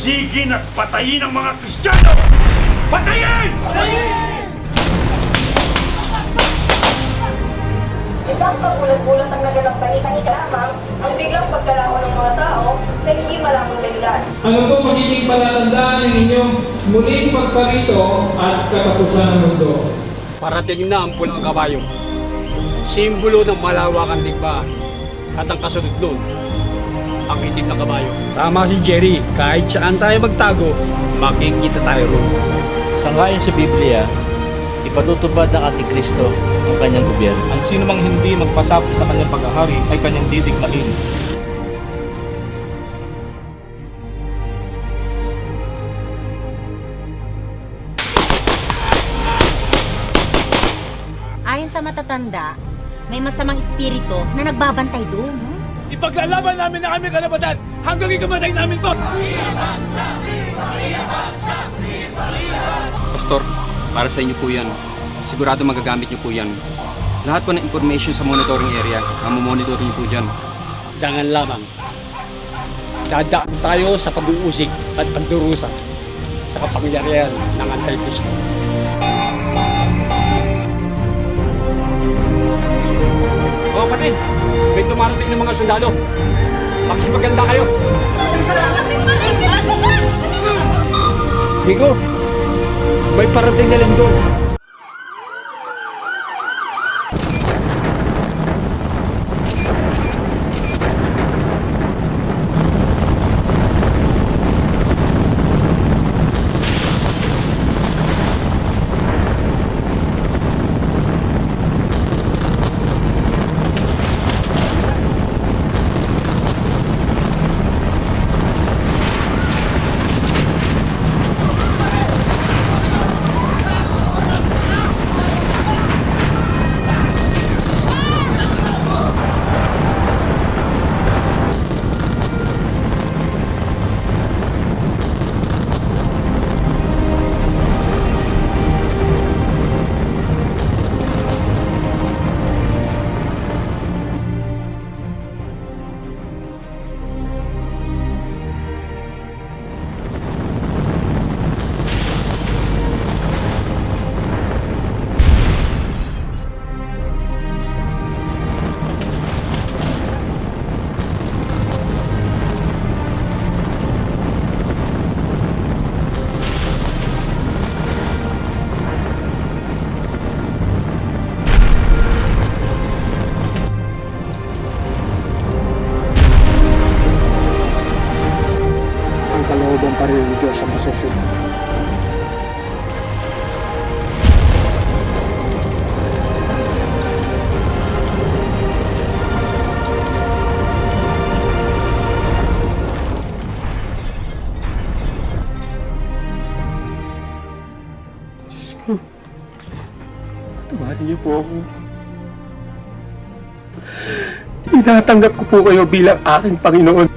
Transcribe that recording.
Basigin at patayin ang mga Kristiyano! Patayin! Isang kabulat-bulat ang naganap panita-ita lamang ang biglang pagkalaho ng mga tao sa hindi malamang dahilan. Ano po magiging palatandaan ng inyong muling pagparito at katapusan ng mundo? Parating na ang pulang kabayo, simbolo ng malawakang digmaan, at ang kasunod nun, ang itim na kabayo. Tama si Jerry, kahit saan tayo magtago, makikita tayo roon. Sangayon sa Biblia, ipatutupad ng Antikristo ang kanyang gobyerno. Ang sino mang hindi magpasakop sa kanyang paghahari ay kanyang didigmain. Ayon sa matatanda, may masamang espiritu na nagbabantay doon. Ipaglalaban namin na kami kalabatan hanggang ikamatay namin to! Pastor, para sa inyo po yan. Sigurado magagamit niyo po yan. Lahat po ng information sa monitoring area, mamomonitor niyo po dyan. Dangan lamang, dadaan tayo sa pag-uusig at pagdurusa sa kapangyarihan ng Antikristo. O kapatid, may dumarating ng mga sundalo. Magsipaganda kayo. Higo, may parating na lindol. Kalooban pa rin ng Diyos ang masusunod. Diyos ko, patawarin niyo po ako. Tinatanggap ko po kayo bilang aking Panginoon.